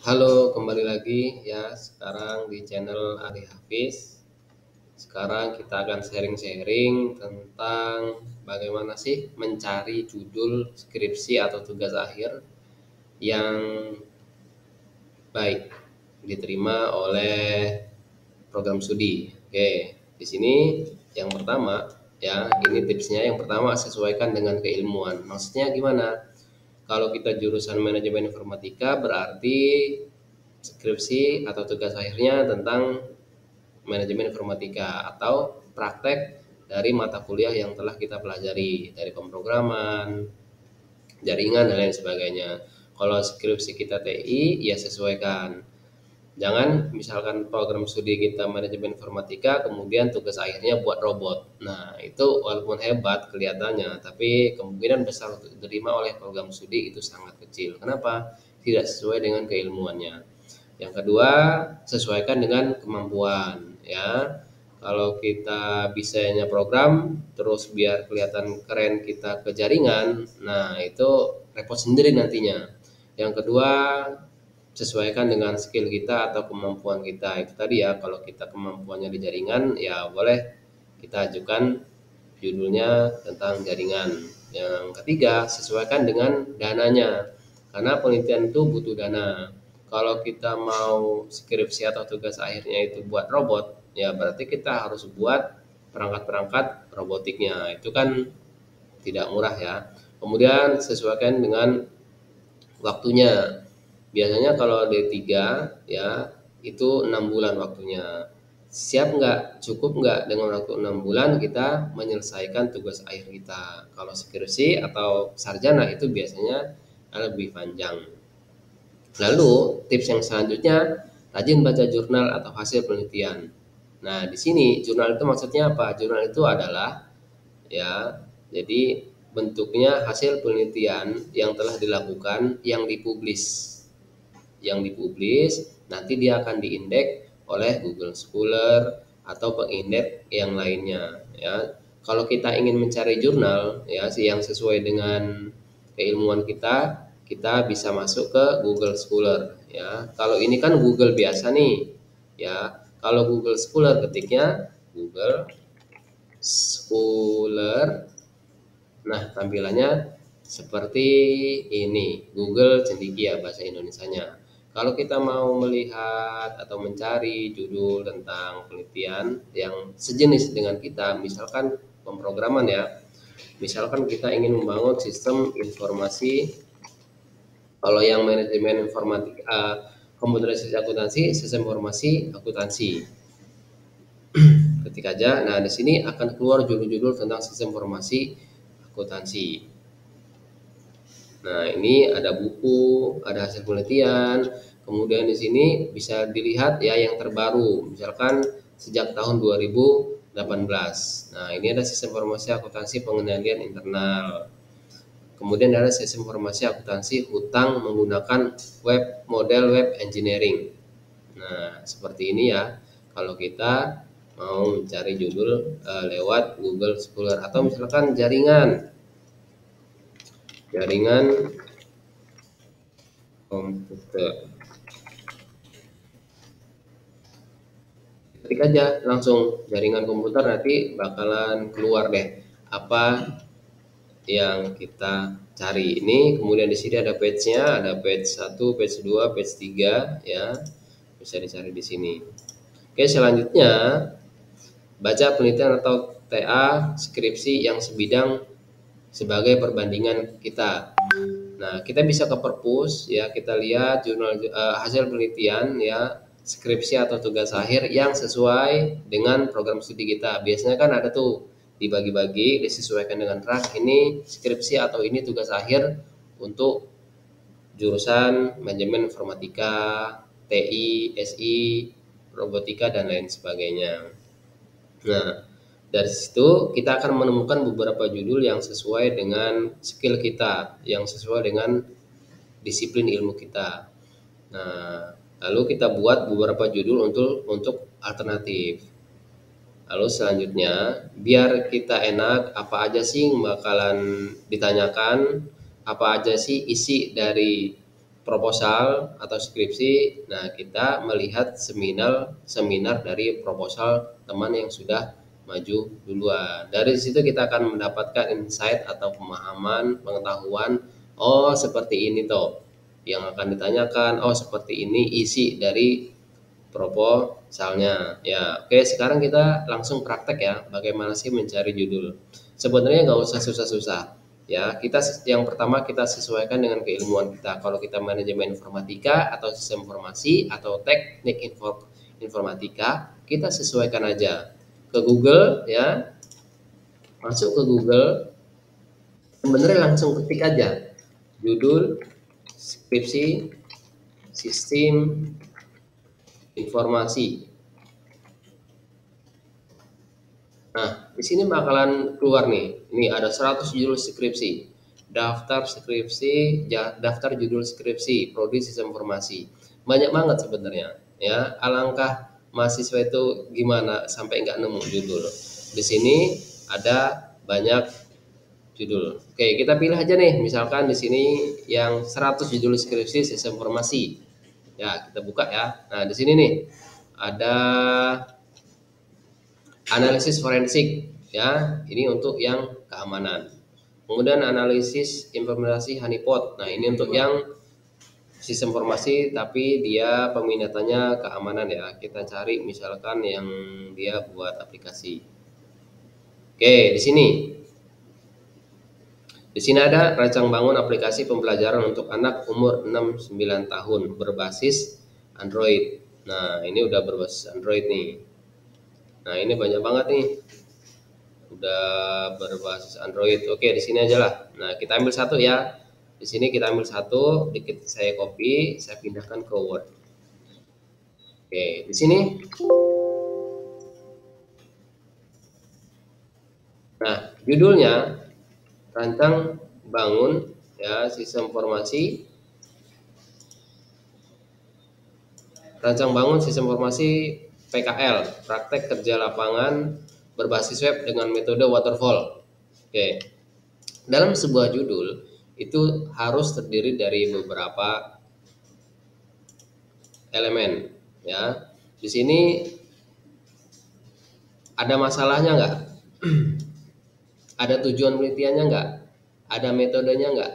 Halo, kembali lagi ya. Sekarang di channel Ari Hafiz. Sekarang kita akan sharing-sharing tentang bagaimana sih mencari judul skripsi atau tugas akhir yang baik diterima oleh program studi. Oke, di sini yang pertama ya, ini tipsnya. Yang pertama, sesuaikan dengan keilmuan. Maksudnya gimana? Kalau kita jurusan manajemen informatika berarti skripsi atau tugas akhirnya tentang manajemen informatika atau praktek dari mata kuliah yang telah kita pelajari dari pemrograman, jaringan dan lain sebagainya. Kalau skripsi kita TI ya sesuaikan. Jangan misalkan program studi kita manajemen informatika kemudian tugas akhirnya buat robot. Nah, itu walaupun hebat kelihatannya, tapi kemungkinan besar untuk diterima oleh program studi itu sangat kecil. Kenapa? Tidak sesuai dengan keilmuannya. Yang kedua, sesuaikan dengan kemampuan ya. Kalau kita bisanya program, terus biar kelihatan keren kita ke jaringan, nah itu repot sendiri nantinya. Yang kedua, sesuaikan dengan skill kita atau kemampuan kita. Itu tadi ya, kalau kita kemampuannya di jaringan, ya boleh kita ajukan judulnya tentang jaringan. Yang ketiga, sesuaikan dengan dananya. Karena penelitian itu butuh dana. Kalau kita mau skripsi atau tugas akhirnya itu buat robot, ya berarti kita harus buat perangkat-perangkat robotiknya. Itu kan tidak murah ya. Kemudian sesuaikan dengan waktunya. Biasanya kalau D3 ya itu 6 bulan waktunya. Siap nggak? Cukup nggak dengan waktu 6 bulan kita menyelesaikan tugas akhir kita? Kalau skripsi atau sarjana itu biasanya lebih panjang. Lalu tips yang selanjutnya, rajin baca jurnal atau hasil penelitian. Nah, di sini jurnal itu maksudnya apa? Jurnal itu adalah ya, jadi bentuknya hasil penelitian yang telah dilakukan yang dipublis. Yang dipublis nanti dia akan diindeks oleh Google Scholar atau pengindeks yang lainnya ya. Kalau kita ingin mencari jurnal ya yang sesuai dengan keilmuan kita, kita bisa masuk ke Google Scholar ya. Kalau ini kan Google biasa nih ya. Kalau Google Scholar ketiknya Google Scholar. Nah, tampilannya seperti ini, Google Cendekia bahasa Indonesianya. Kalau kita mau melihat atau mencari judul tentang penelitian yang sejenis dengan kita, misalkan pemrograman ya, misalkan kita ingin membangun sistem informasi, kalau yang manajemen informatika, komputerisasi akuntansi, sistem informasi akuntansi. Ketik aja, nah di sini akan keluar judul-judul tentang sistem informasi akuntansi. Nah, ini ada buku, ada hasil penelitian. Kemudian di sini bisa dilihat ya yang terbaru, misalkan sejak tahun 2018. Nah, ini ada sistem informasi akuntansi pengendalian internal. Kemudian ada sistem informasi akuntansi hutang menggunakan model web engineering. Nah, seperti ini ya. Kalau kita mau mencari judul lewat Google Scholar atau misalkan jaringan komputer, ketik aja langsung jaringan komputer, nanti bakalan keluar deh apa yang kita cari ini. Kemudian di sini ada page-nya, ada page 1, page 2, page 3 ya. Bisa dicari di sini. Oke, selanjutnya baca penelitian atau TA skripsi yang sebidang sebagai perbandingan kita. Nah, kita bisa ke perpus ya, kita lihat jurnal hasil penelitian ya, skripsi atau tugas akhir yang sesuai dengan program studi kita. Biasanya kan ada tuh dibagi-bagi, disesuaikan dengan rak, ini skripsi atau ini tugas akhir untuk jurusan manajemen informatika, TI, SI, robotika dan lain sebagainya. Nah, dari situ kita akan menemukan beberapa judul yang sesuai dengan skill kita, yang sesuai dengan disiplin ilmu kita. Nah, lalu kita buat beberapa judul untuk alternatif. Lalu selanjutnya, biar kita enak, apa aja sih bakalan ditanyakan, apa aja sih isi dari proposal atau skripsi, nah kita melihat seminar dari proposal teman yang sudah maju duluan. Dari situ kita akan mendapatkan insight atau pemahaman, pengetahuan, oh seperti ini toh yang akan ditanyakan, oh seperti ini isi dari proposalnya. Ya, oke, sekarang kita langsung praktek ya, bagaimana sih mencari judul. Sebenarnya nggak usah susah-susah. Ya, yang pertama kita sesuaikan dengan keilmuan kita. Kalau kita manajemen informatika atau sistem informasi atau teknik informatika, kita sesuaikan aja ke Google ya. Masuk ke Google, sebenarnya langsung ketik aja judul skripsi sistem informasi. Nah, di sini bakalan keluar nih. Ini ada 100 judul skripsi. Daftar judul skripsi prodi sistem informasi. Banyak banget sebenarnya. Ya, alangkah mahasiswa itu gimana sampai nggak nemu judul. Di sini ada banyak judul. Oke, kita pilih aja nih. Misalkan di sini yang 100 judul skripsi sistem informasi. Ya, kita buka ya. Nah, di sini nih ada analisis forensik ya, ini untuk yang keamanan. Kemudian analisis implementasi honeypot. Nah, ini untuk yang sistem informasi tapi dia peminatannya keamanan ya. Kita cari misalkan yang dia buat aplikasi. Oke, di sini. Di sini ada rancang bangun aplikasi pembelajaran untuk anak umur 6-9 tahun berbasis Android. Nah, ini udah berbasis Android nih. Nah, ini banyak banget nih. Udah berbasis Android. Oke, di sini aja lah. Nah, kita ambil satu ya. Di sini kita ambil satu, dikit saya copy, saya pindahkan ke Word. Oke, di sini. Nah, judulnya rancang bangun ya sistem informasi. Rancang bangun sistem informasi PKL, praktek kerja lapangan berbasis web dengan metode waterfall. Oke. Dalam sebuah judul itu harus terdiri dari beberapa elemen ya. Di sini ada masalahnya nggak? Ada tujuan penelitiannya nggak? Ada metodenya nggak?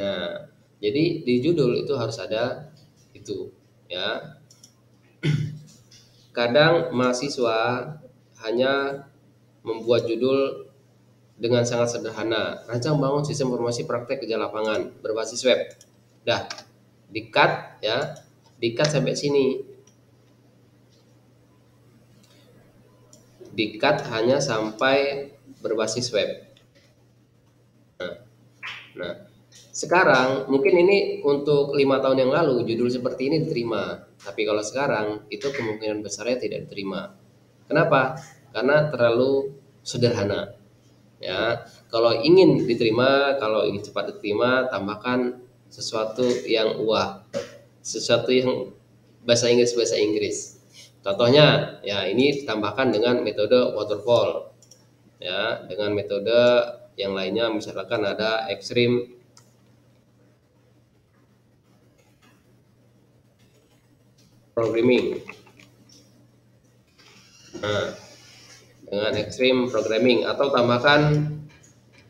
Nah, jadi di judul itu harus ada itu ya. Kadang mahasiswa hanya membuat judul dengan sangat sederhana, rancang bangun sistem informasi praktek kerja lapangan berbasis web. Dah, di-cut ya, di-cut sampai sini. Di-cut hanya sampai berbasis web. Nah, sekarang mungkin ini untuk 5 tahun yang lalu judul seperti ini diterima, tapi kalau sekarang itu kemungkinan besarnya tidak diterima. Kenapa? Karena terlalu sederhana. Ya, kalau ingin diterima, kalau ingin cepat diterima, tambahkan sesuatu yang sesuatu yang bahasa Inggris. Contohnya, ya ini ditambahkan dengan metode waterfall. Ya, dengan metode yang lainnya misalkan ada extreme programming. Nah, dengan extreme programming atau tambahkan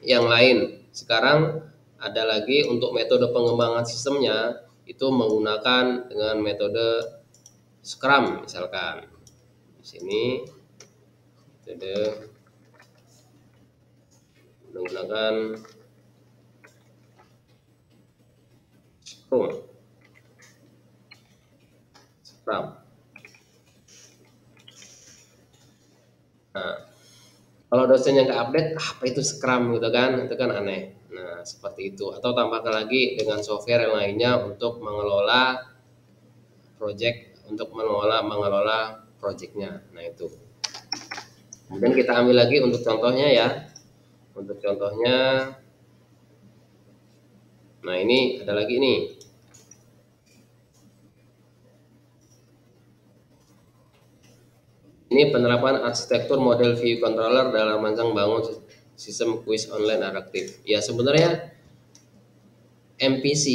yang lain. Sekarang ada lagi untuk metode pengembangan sistemnya itu menggunakan dengan metode Scrum misalkan. Di sini metode menggunakan Scrum. Nah, kalau dosennya nggak update, apa itu Scrum gitu kan? Itu kan aneh. Nah, seperti itu. Atau tambahkan lagi dengan software yang lainnya untuk mengelola mengelola projectnya. Nah, itu. Kemudian kita ambil lagi untuk contohnya ya. Untuk contohnya, nah ini ada lagi nih. Ini penerapan arsitektur model view controller dalam rancang bangun sistem kuis online interaktif. Ya sebenarnya MPC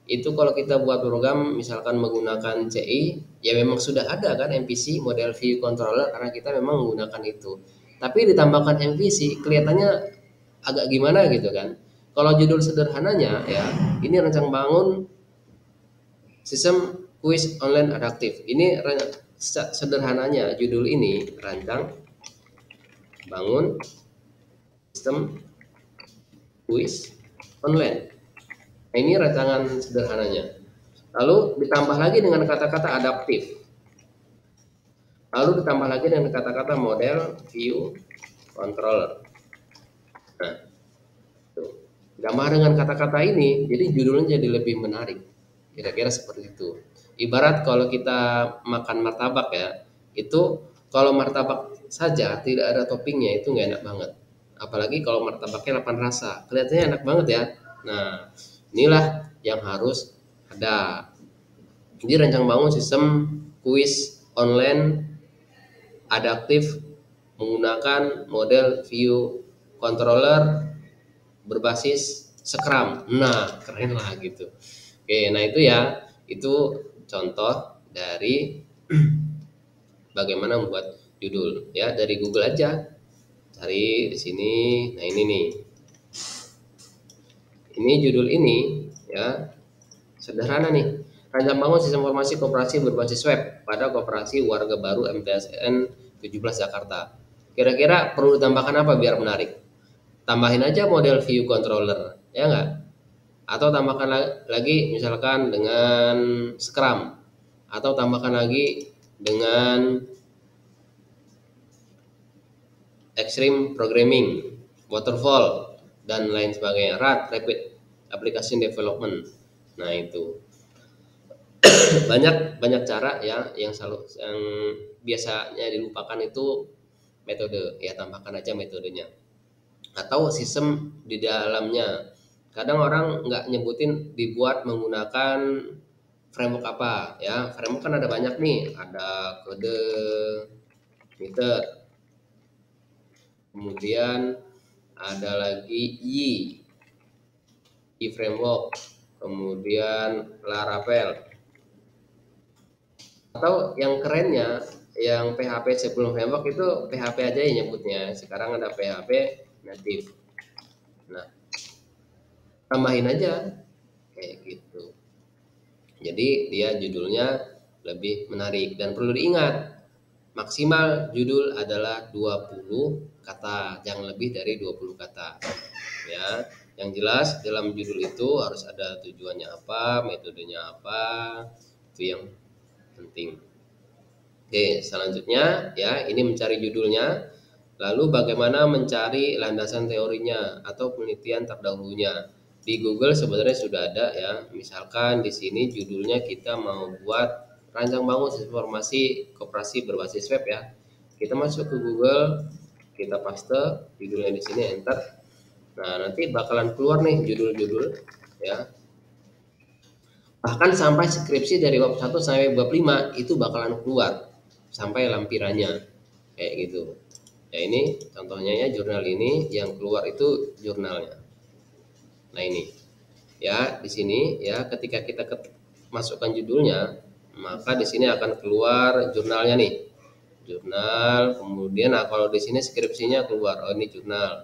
Itu kalau kita buat program misalkan menggunakan CI, ya memang sudah ada kan MVC model view controller karena kita memang menggunakan itu. Tapi ditambahkan MVC kelihatannya agak gimana gitu kan. Kalau judul sederhananya ya, ini rencang bangun sistem kuis online adaptif. Ini sederhananya judul ini rancang bangun sistem kuis online. Nah, ini rancangan sederhananya. Lalu ditambah lagi dengan kata-kata adaptif. Lalu ditambah lagi dengan kata-kata model view controller. Nah, tuh. Ditambah dengan kata-kata ini, jadi judulnya jadi lebih menarik. Kira-kira seperti itu. Ibarat kalau kita makan martabak ya, itu kalau martabak saja tidak ada toppingnya itu nggak enak banget. Apalagi kalau martabaknya 8 rasa, kelihatannya enak banget ya. Nah, inilah yang harus ada. Jadi rancang bangun sistem kuis online adaptif menggunakan model view controller berbasis Scrum. Nah, keren lah gitu. Oke, nah itu ya, itu contoh dari bagaimana membuat judul ya dari Google aja. Cari di sini. Nah, ini nih. Ini judul ini ya. Sederhana nih. Rancang bangun sistem informasi koperasi berbasis web pada Koperasi Warga Baru MTSN 17 Jakarta. Kira-kira perlu ditambahkan apa biar menarik? Tambahin aja model view controller, ya nggak? Atau tambahkan lagi misalkan dengan Scrum, atau tambahkan lagi dengan Extreme Programming, Waterfall, dan lain sebagainya. Rapid Application Development. Nah itu banyak cara ya yang biasanya dilupakan itu metode, ya tambahkan aja metodenya atau sistem di dalamnya. Kadang orang nggak nyebutin dibuat menggunakan framework apa ya. Framework kan ada banyak nih, ada kode meter, kemudian ada lagi I framework, kemudian Laravel, atau yang kerennya yang PHP sebelum framework itu PHP aja yang nyebutnya. Sekarang ada PHP native. Nah, tambahin aja kayak gitu. Jadi dia judulnya lebih menarik dan perlu diingat maksimal judul adalah 20 kata, jangan lebih dari 20 kata. Ya, yang jelas dalam judul itu harus ada tujuannya apa, metodenya apa, itu yang penting. Oke, selanjutnya ya ini mencari judulnya. Lalu bagaimana mencari landasan teorinya atau penelitian terdahulunya? Di Google sebenarnya sudah ada ya. Misalkan di sini judulnya kita mau buat rancang bangun informasi koperasi berbasis web ya. Kita masuk ke Google, kita paste judulnya di sini, enter. Nah, nanti bakalan keluar nih judul-judul ya. Bahkan sampai skripsi dari bab 1 sampai bab 5 itu bakalan keluar sampai lampirannya kayak gitu. Ya ini contohnya ya, jurnal ini yang keluar itu jurnalnya. Nah ini ya di sini ya ketika kita masukkan judulnya maka di sini akan keluar jurnalnya nih, jurnal. Kemudian nah kalau di sini skripsinya keluar, oh ini jurnal.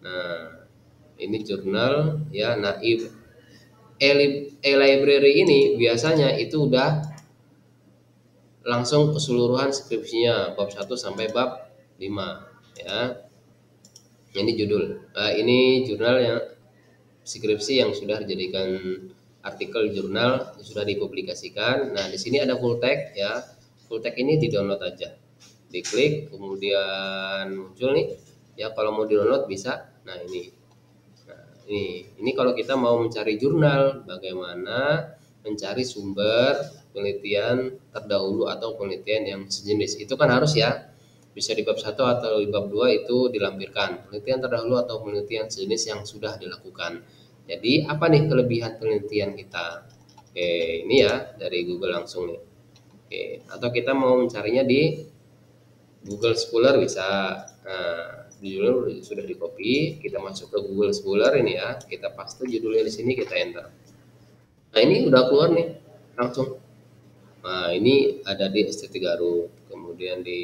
Nah ini jurnal ya. Nah e-library ini biasanya itu udah langsung keseluruhan skripsinya bab 1 sampai bab 5 ya. Ini judul. Ini jurnal yang skripsi yang sudah dijadikan artikel jurnal, sudah dipublikasikan. Nah, di sini ada full text ya. Full text ini di-download aja. Diklik kemudian muncul nih. Ya kalau mau di-download bisa. Nah, ini. Nah, ini kalau kita mau mencari jurnal, bagaimana mencari sumber penelitian terdahulu atau penelitian yang sejenis. Itu kan harus ya. Bisa di bab 1 atau di bab 2 itu dilampirkan penelitian terdahulu atau penelitian sejenis yang sudah dilakukan. Jadi apa nih kelebihan penelitian kita? Oke, ini ya dari Google langsung nih. Oke, atau kita mau mencarinya di Google Scholar bisa. Nah, judulnya sudah di copy, kita masuk ke Google Scholar ini ya, kita paste judulnya di sini, kita enter. Nah ini udah keluar nih langsung. Nah ini ada di ST Garut, kemudian di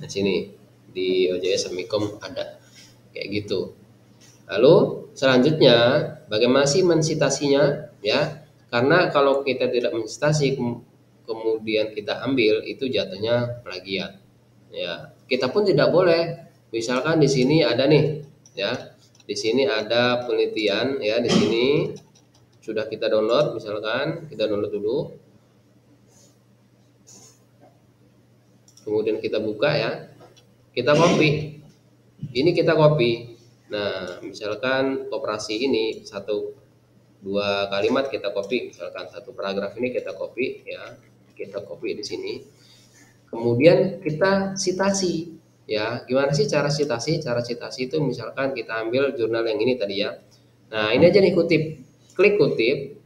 sini di OJS Amikom ada kayak gitu. Lalu selanjutnya bagaimana sih mensitasinya ya? Karena kalau kita tidak mensitasi kemudian kita ambil itu jatuhnya plagiat. Ya, kita pun tidak boleh. Misalkan di sini ada nih ya. Di sini ada penelitian ya di sini sudah kita download, misalkan kita download dulu. Kemudian kita buka ya. Kita copy. Ini kita copy. Nah, misalkan koperasi ini satu dua kalimat kita copy, misalkan satu paragraf ini kita copy ya, kita copy di sini. Kemudian kita citasi ya. Gimana sih cara citasi? Cara citasi itu misalkan kita ambil jurnal yang ini tadi ya. Nah, ini aja nih kutip. Klik kutip,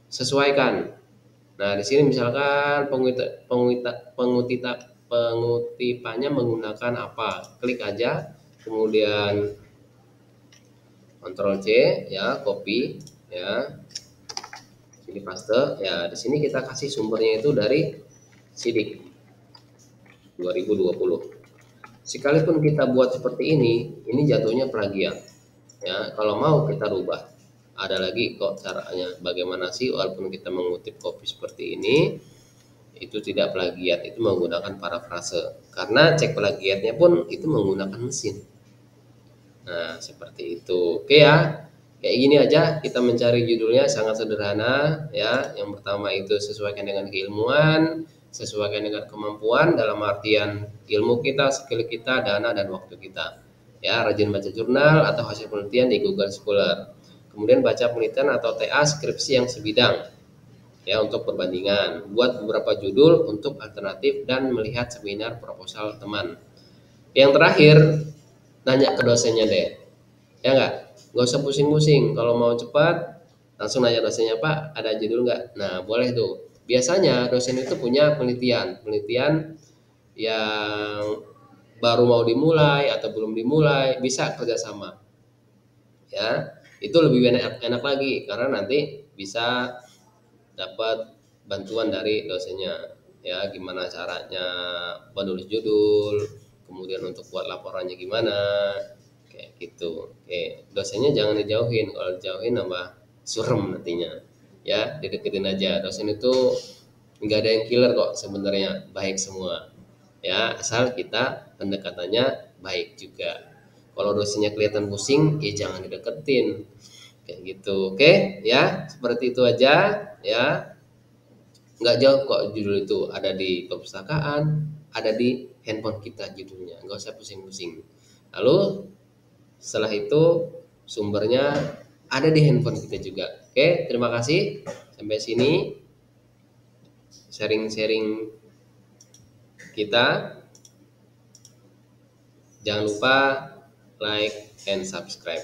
sesuaikan. Nah, di sini misalkan pengutipannya menggunakan apa? Klik aja, kemudian Ctrl C ya, copy ya. Sini paste ya. Di sini kita kasih sumbernya itu dari Sidik 2020. Sekalipun kita buat seperti ini jatuhnya plagiat. Ya, kalau mau kita rubah. Ada lagi kok caranya. Bagaimana sih walaupun kita mengutip copy seperti ini, itu tidak plagiat, itu menggunakan parafrase. Karena cek plagiatnya pun itu menggunakan mesin. Nah, seperti itu. Oke ya. Kayak gini aja kita mencari judulnya sangat sederhana ya. Yang pertama itu sesuaikan dengan keilmuan, sesuaikan dengan kemampuan dalam artian ilmu kita, skill kita, dana dan waktu kita. Ya, rajin baca jurnal atau hasil penelitian di Google Scholar. Kemudian baca penelitian atau TA skripsi yang sebidang ya untuk perbandingan. Buat beberapa judul untuk alternatif dan melihat seminar proposal teman. Yang terakhir, nanya ke dosennya deh. Ya nggak usah pusing-pusing. Kalau mau cepat, langsung nanya dosennya, Pak, ada judul nggak? Nah, boleh tuh. Biasanya dosen itu punya penelitian yang baru mau dimulai atau belum dimulai, bisa kerjasama. Ya, itu lebih enak lagi karena nanti bisa dapat bantuan dari dosennya. Ya, gimana caranya menulis judul, kemudian untuk buat laporannya gimana, kayak gitu. Oke, dosennya jangan dijauhin. Kalau dijauhin nambah surem nantinya. Ya, dideketin aja. Dosen itu nggak ada yang killer kok sebenarnya, baik semua. Ya, asal kita pendekatannya baik juga. Kalau dosennya kelihatan pusing, ya jangan dideketin. Kayak gitu. Oke, ya, seperti itu aja ya. Nggak jauh kok judul itu, ada di perpustakaan, ada di handphone kita judulnya, nggak usah pusing-pusing. Lalu setelah itu sumbernya ada di handphone kita juga. Oke, terima kasih. Sampai sini sharing-sharing kita. Jangan lupa like and subscribe.